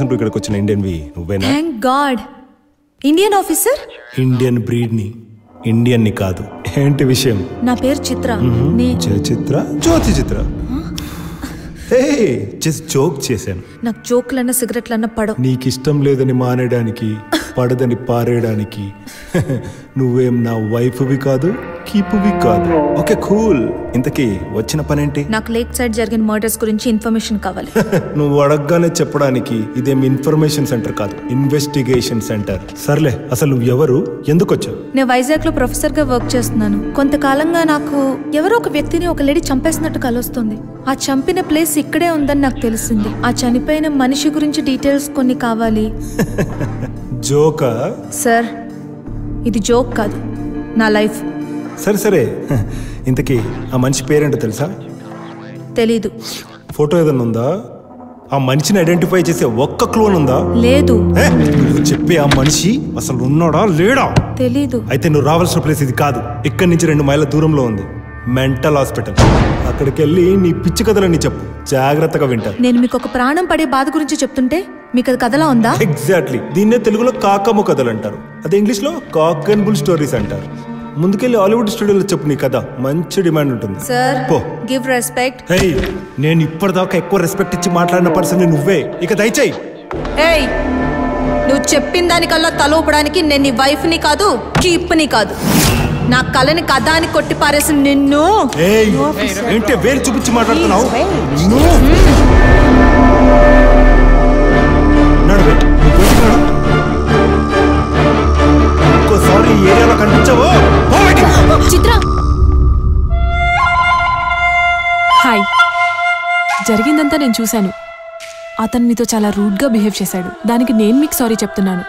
కోసం ఇక్కడికి వచ్చిన ఇండియన్వి నువ్వేనా? Thank God. Indian officer? Indian బ్రీడ్ని, ఇండియన్ని కాదు. ఏంటి విషయం? నా పేరు చిత్ర. చిత్ర? జ్యోతి చిత్ర. జస్ట్ జోక్ చేశాను. నాకు జోక్లన్నా సిగరెట్లన్నా పడవు. నీకు ఇష్టం లేదని మానేయడానికి, పడదని పారేయడానికి నువ్వేం నా వైఫ్వి కాదు, కీపువి కాదు. Okay cool. ఇంతకీ వచ్చిన పనేంటి? నాకు లేక్ సైడ్ జరిగిన మర్డర్స్ గురించి ఇన్ఫర్మేషన్ కావాలి. నువ్వు అడగగానే చెప్పడానికి ఇదేం ఇన్ఫర్మేషన్ సెంటర్ కాదు, ఇన్వెస్టిగేషన్ సెంటర్. సర్లే, అసలు నువ్వు ఎవరు, ఎందుకు వచ్చావు? నేను వైజాగ్ లో ప్రొఫెసర్ గా వర్క్ చేస్తున్నాను. కొంతకాలంగా నాకు ఎవరో ఒక వ్యక్తిని ఒక లేడీ చంపేసినట్టు కలుస్తుంది. ఆ చంపిన ప్లేస్ ఇక్కడే ఉందని నాకు తెలిసింది. ఆ చనిపోయిన మనిషి గురించి డీటెయిల్స్ కొన్ని కావాలి. జోకా? సార్, ఇది జోక్ కాదు, నా లైఫ్. సరే సరే, ఇంతకీ ఆ మనిషి పేరేంటో తెలుసా? తెలీదు. ఫోటో ఏదన్నా ఉందా? ఆ మనిషిని ఐడెంటిఫై చేసే ఒక్క క్లూ ఉందా? లేదు. నువ్వు చెప్పే ఆ మనిషి అసలు ఉన్నాడా లేడా? తెలీదు. అయితే నువ్వు రావాల్సిన ప్లేస్ ఇది కాదు. ఇక్కడి నుంచి 2 మైళ్ళ దూరంలో ఉంది మెంటల్ హాస్పిటల్. అక్కడికి వెళ్ళి నీ పిచ్చి కథలని చెప్పు, జాగ్రత్తగా వింటాను. నేను మీకు ఒక ప్రాణం పడే బాధ గురించి చెప్తుంటే మీకు అది కథలా ఉందా? ఎగ్జాక్ట్లీ. దీన్నే తెలుగులో కాకమ్మ కథలు అంటారు, అదే ఇంగ్లీష్ లో కాక్ అండ్ బుల్ స్టోరీస్ అంటారు. ముందుకెళ్ళి హాలీవుడ్ స్టూడియోలో చెప్పు నీ కథ, మంచి డిమాండ్ ఉంటుంది. Sir, give respect. హేయ్, నేను ఇప్పటిదాకా ఎక్కువ రెస్పెక్ట్ ఇచ్చి మాట్లాడిన పర్సన్ నువ్వే, ఇక దయచేయి. ఏయ్, నువ్వు చెప్పిన దానికల్లా తల ఊపడానికి నేను నీ వైఫ్ ని కాదు, కీప్ ని కాదు. నా కళని కథ అని కొట్టి పారేసి నిన్ను. ఏంటి వేలు చూపించి మాట్లాడుతున్నావు? ఇంకోసారి ఈ ఏరియాలో కనిపించావో. చిత్ర, హాయ్. జరిగిందంతా నేను చూశాను. అతను మీతో చాలా రూడ్గా బిహేవ్ చేశాడు. దానికి నేను మీకు సారీ చెప్తున్నాను.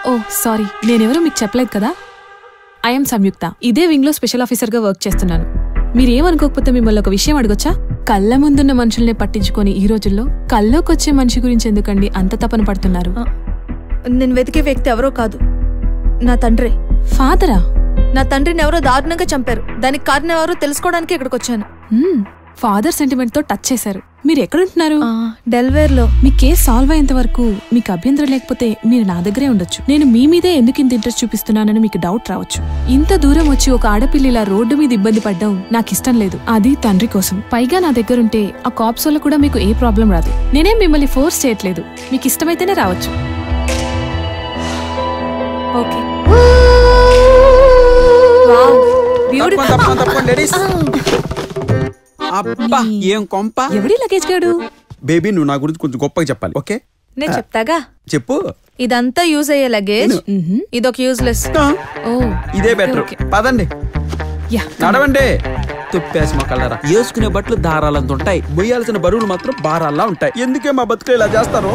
ఓ సారీ, నేనెవరో మీకు చెప్పలేదు కదా. ఐఎమ్ సంయుక్త. ఇదే వింగ్ లో స్పెషల్ ఆఫీసర్గా వర్క్ చేస్తున్నాను. మీరేమనుకోకపోతే మిమ్మల్ని ఒక విషయం అడగొచ్చా? కళ్ళ ముందున్న మనుషుల్నే పట్టించుకొని ఈ రోజుల్లో కల్లోకొచ్చే మనిషి గురించి ఎందుకండి అంత తపన పడుతున్నారు? నేను వెతికే వ్యక్తి ఎవరో కాదు, నా తండ్రి. ఫాదరా? నా తండ్రిని ఎవరో దారుణంగా చంపారు. దానికి కారణం ఎవరో తెలుసుకోవడానికి ఇక్కడికి వచ్చాను. ఫాదర్ సెంటిమెంట్ తో టచ్ చేశారు. మీరు ఎక్కడుంటున్నారు? డెల్వేర్ లో. మీ కేసు సాల్వ్ అయ్యేంత వరకు మీకు అభ్యంతరం లేకపోతే మీరు నా దగ్గరే ఉండొచ్చు. నేను మీ మీదే ఎందుకు ఇంత ఇంట్రెస్ట్ చూపిస్తున్నానని మీకు డౌట్ రావచ్చు. ఇంత దూరం వచ్చి ఒక ఆడపిల్ల ఇలా రోడ్డు మీద ఇబ్బంది పడ్డం నాకు ఇష్టం లేదు. అది తండ్రి కోసం. పైగా నా దగ్గరుంటే ఆ కాప్స్ వల్ల కూడా మీకు ఏ ప్రాబ్లం రాదు. నేనేం మిమ్మల్ని ఫోర్స్ చేయట్లేదు. మీకు ఇష్టమైతేనే రావచ్చు. ఓకే. అబ్బా ఏం కొంప. ఎవడి లగేజ్ గాడు? బేబీ, నువ్వు నా గురించి కొంచెం గొప్పగా చెప్పాలి. ఓకే, నేను చెప్తాగా. చెప్పు. ఇదంతా యూజ్ అయ్యే లగేజ్, ఇదొక యూజ్లెస్. ఇదే బెటర్. పదండి, నడవండి. తుప్పేసి మా కళ్ళరా. వేసుకునే బట్టలు దారాలంత ఉంటాయి, మొయ్యాల్సిన బరువులు మాత్రం భారాల్లా ఉంటాయి. ఎందుకే మా బతుకులు ఇలా చేస్తారు?